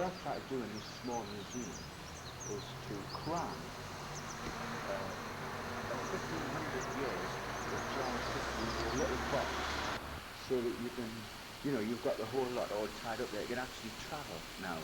I try to do in this small museum is to cram 1,500 years of Jarrow history into a little box so that you can, you've got the whole lot all tied up there. You can actually travel now,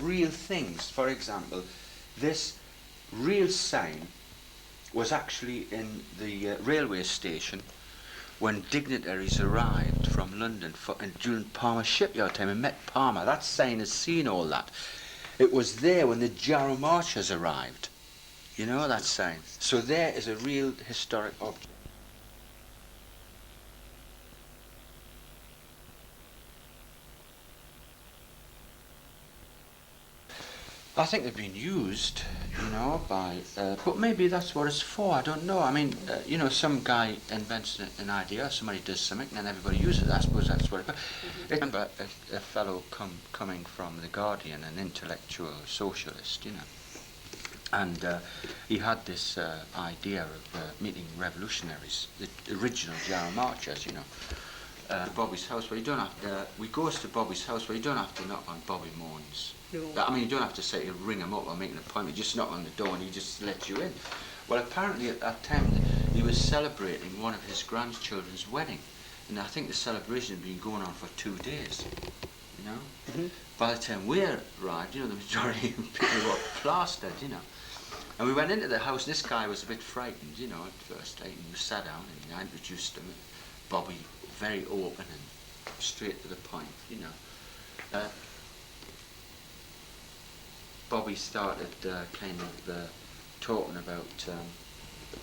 Real things. For example, this real sign was actually in the railway station when dignitaries arrived from London during Palmer shipyard time and met Palmer. That sign has seen all that. It was there when the Jarrow Marchers arrived. You know that sign? So there is a real historic object. I think they've been used, by, but maybe that's what it's for, I don't know. I mean, some guy invents an idea, somebody does something, and then everybody uses it. I suppose that's what I remember a fellow coming from The Guardian, an intellectual socialist, and he had this idea of meeting revolutionaries, the original Jarrow Marchers, Bobby's house, where you don't have to, we goes to Bobby's house where you don't have to knock on Bobby Moon's. No. I mean, you don't have to say, ring him up or make an appointment, just knock on the door and he just lets you in. Well, apparently at that time he was celebrating one of his grandchildren's wedding, and I think the celebration had been going on for 2 days, Mm-hmm. By the time we arrived, the majority of people were plastered, And we went into the house, and this guy was a bit frightened, at first, and we sat down and I introduced him. Bobby, very open and straight to the point, Bobby started talking about the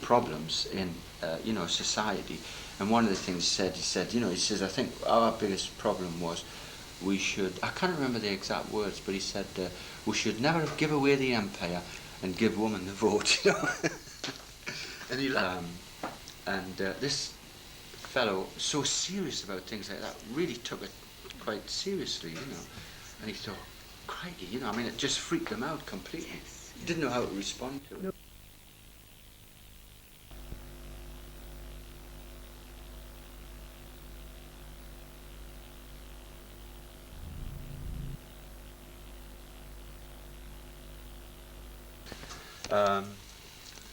problems in, society. And one of the things he says, I think our biggest problem was we should, I can't remember the exact words, but he said, we should never give away the empire and give women the vote, And he this fellow, so serious about things like that, really took it quite seriously, And he thought, crikey, it just freaked him out completely. He didn't know how to respond to it. No.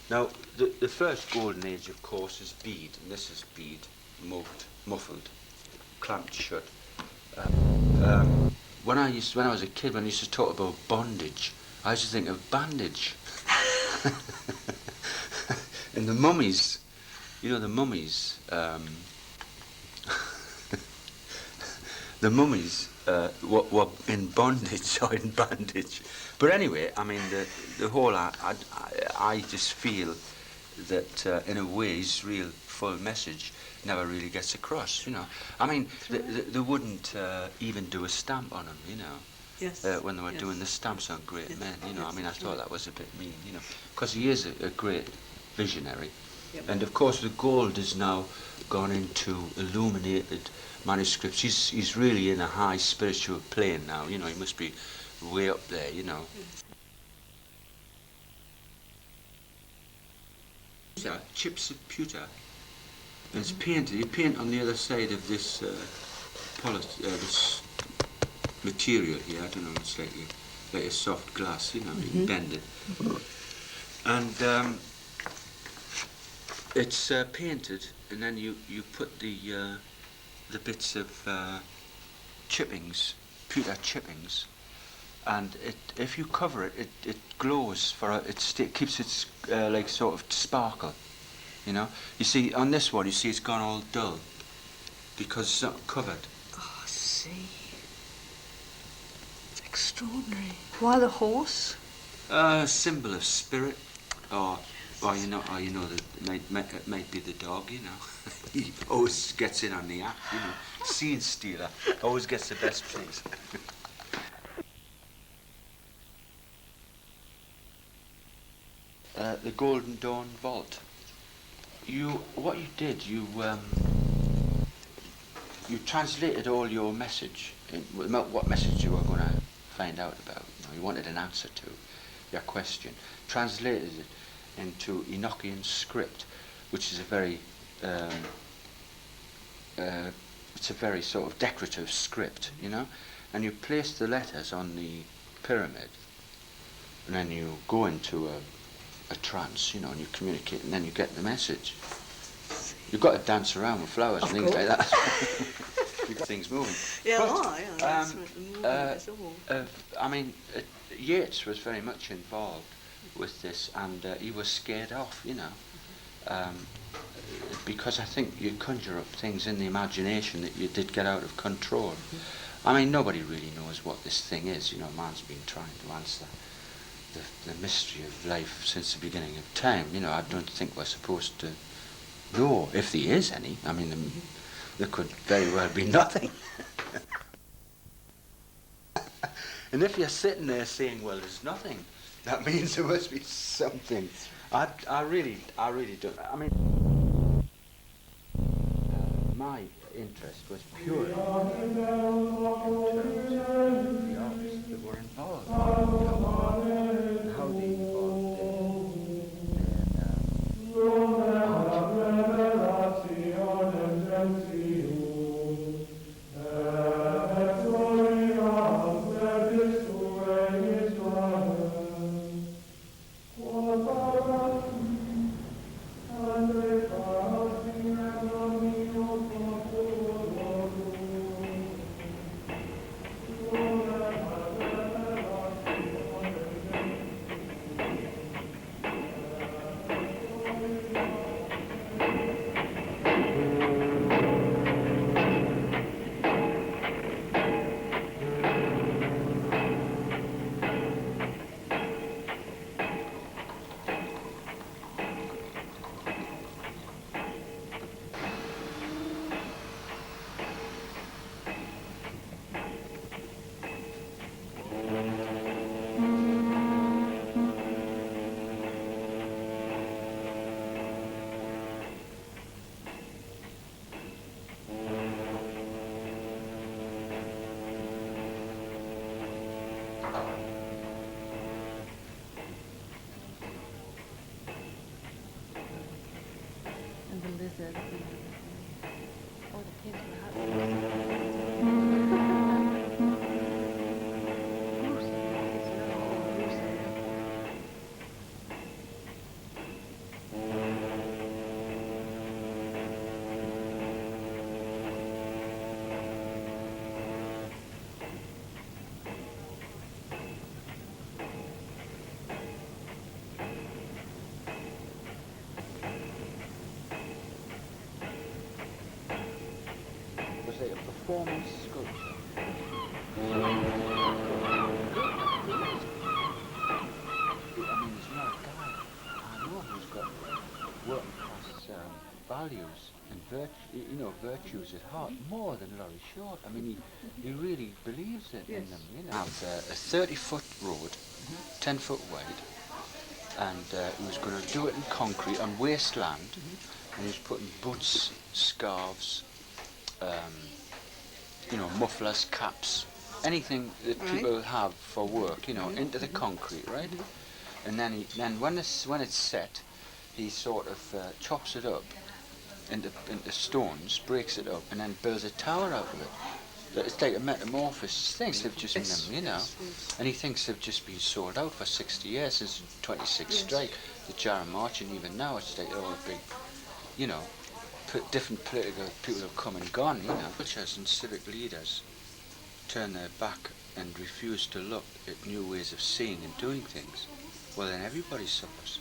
Now, the first golden age, of course, is Bede, and this is Bede, muffled, clamped shut. When I was a kid, when I used to talk about bondage, I used to think of bandage. And the mummies, the mummies, the mummies were in bondage or in bandage. But anyway, I mean, the whole, I just feel that in a way his real full message never really gets across, I mean, they wouldn't even do a stamp on him, Yes. When they were doing the stamps on great men, I mean, I thought that was a bit mean, because he is a great visionary. Yep. And of course the gold has now gone into illuminated manuscripts. He's really in a high spiritual plane now, he must be way up there, Yes. Chips of pewter. And it's painted. You paint on the other side of this this material here. I don't know. It's like a soft glass. You can bend it. And it's painted, and then you put the bits of chippings, pewter chippings, and if you cover it, it glows it keeps its like sort of sparkle. You see on this one, it's gone all dull because it's not covered. Oh, I see. It's extraordinary. Why the horse? Symbol of spirit, or that it might be the dog. He always gets in on the act. Seed stealer always gets the best place. The Golden Dawn Vault. What you did, you translated all your message, what message you were going to find out about. You wanted an answer to your question. Translated it into Enochian script, which is a very it's a very sort of decorative script, and you place the letters on the pyramid, and then you go into a trance, and you communicate, and then you get the message. You've got to dance around with flowers and things like that. You've got things moving. Yeah, But, that's right, the movement is all. Yeats was very much involved with this, and he was scared off, because I think you conjure up things in the imagination that you did get out of control. Nobody really knows what this thing is. Man's been trying to answer the mystery of life since the beginning of time. I don't think we're supposed to know if there is any. There could very well be nothing. And if you're sitting there saying, well, there's nothing, that means there must be something. I really don't. My interest was purely in terms of the artists that were involved, and how they involved performance sculpture. There's not a guy I know who's got working class values and virtues at heart more than Laurie Short. He really believes in them. Have a 30-foot road, 10-foot wide, and he was going to do it in concrete on wasteland, and he was putting boots, scarves, mufflers, caps, anything that people have for work, into the concrete, right? And then when it's set, he sort of chops it up into stones, breaks it up, and then builds a tower out of it. It's like a metamorphosis thing. They've just and he thinks they've just been sold out for 60 years since 26th strike, the Jarrow March, and even now it's like all a big, different political people have come and gone, Cultures and civic leaders turn their back and refuse to look at new ways of seeing and doing things. Well, then everybody suffers.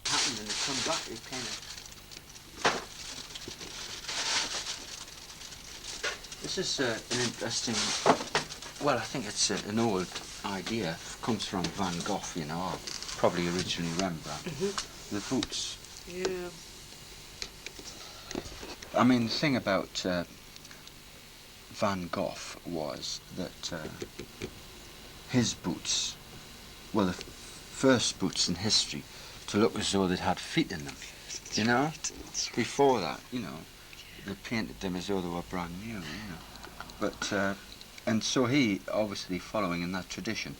Happened and they come back, it kind of. This is an interesting, well, I think it's an old idea. It comes from Van Gogh, or probably originally Rembrandt. The boots. Yeah. The thing about Van Gogh was that his boots well, the first boots in history to look as though they'd had feet in them, you know? Before that, you know, they painted them as though they were brand new, you know. But, and so he, obviously following in that tradition,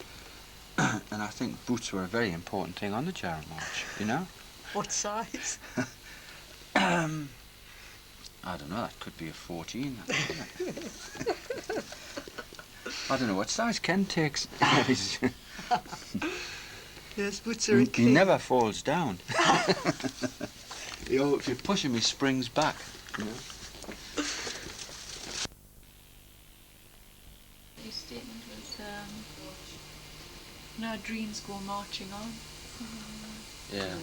and I think boots were a very important thing on the Jarrow March, you know? What size? I don't know, that could be a 14. I don't know what size Ken takes. Yes, boots are a He key. never falls down. If you push him, he springs back. You know? His statement was, our dreams go marching on. Yeah.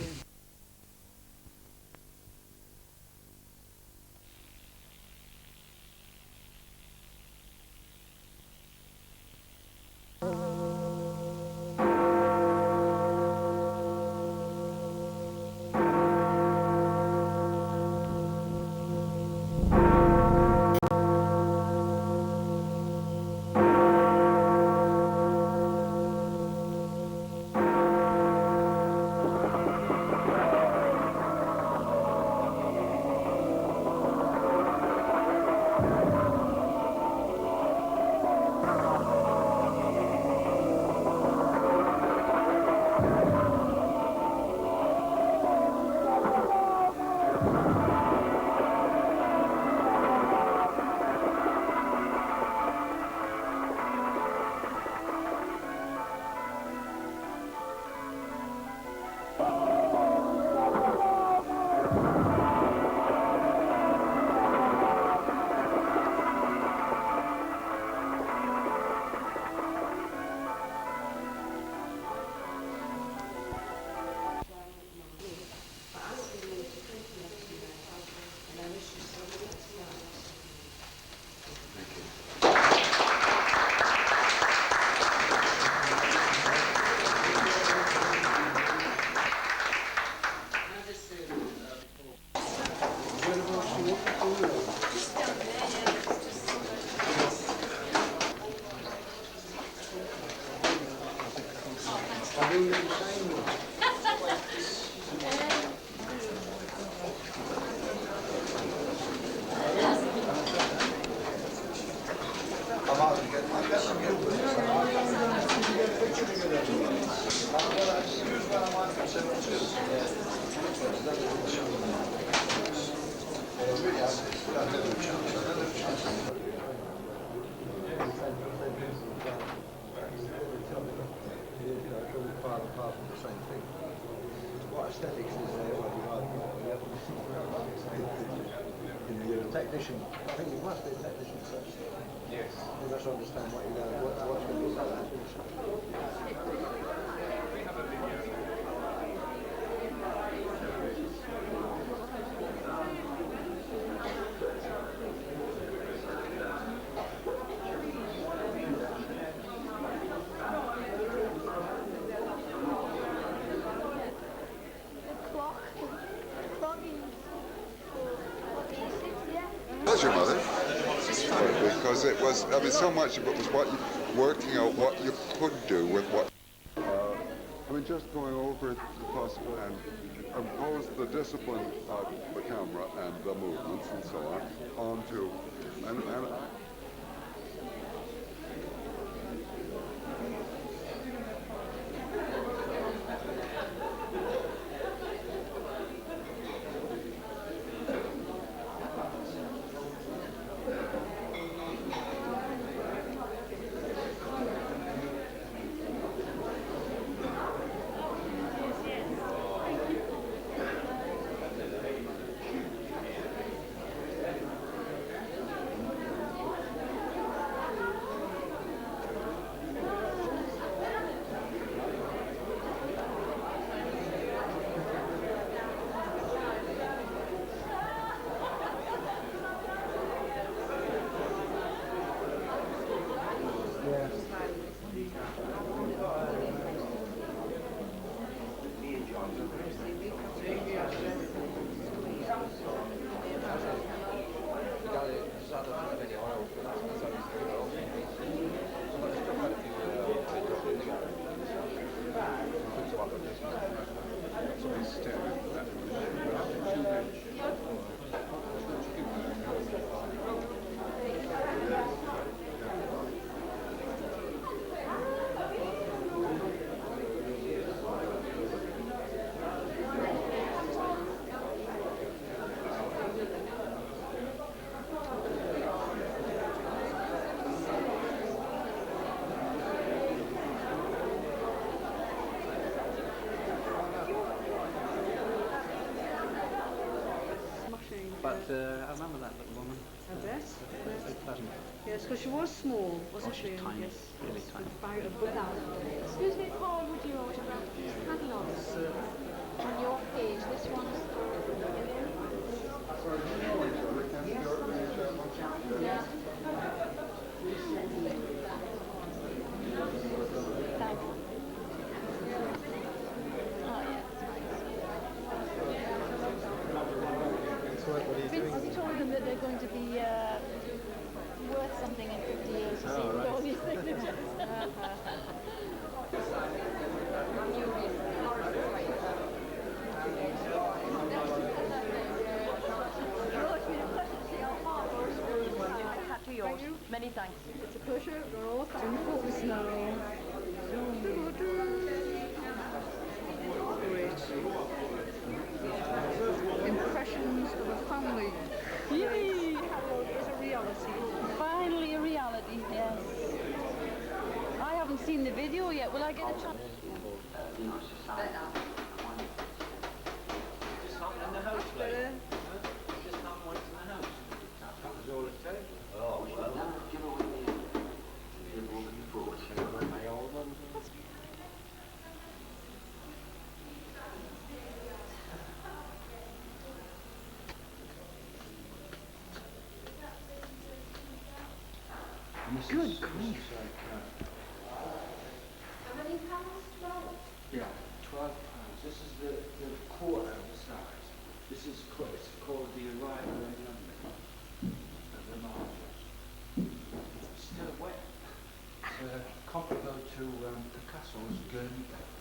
You're a technician. I think you must be a technician first. Yes. You must understand what you're going, what's going to be done. Was your mother? Because it was, I mean, so much of it was what you, working out what you could do with what. I mean, just going over the possible and impose the discipline of the camera and the movements and so on onto, and I remember that little woman. I bet. Very pleasant. Yes, because she was small, wasn't she's she? tiny, Yes. really tiny. About a book out. Excuse me, Paul, would you autograph these catalogues on your page? This one's yeah. Thank you. Oh, yeah, So what are you doing? Vince told them that they're going to be worth something in 50 years. You see, Oh, with right. all these signatures. Hat to yours. Many thanks. It's a pleasure. We're all in focus now. Great. Impressions of a family. Yay! Is a reality. Finally a reality, yes. I haven't seen the video yet. Will I get a chance? Good grief. Yeah, 12 pounds. This is the quarter of the size. This is it's called the arrival in London of the March. It's still wet. It's comparable to Picasso's Guernica.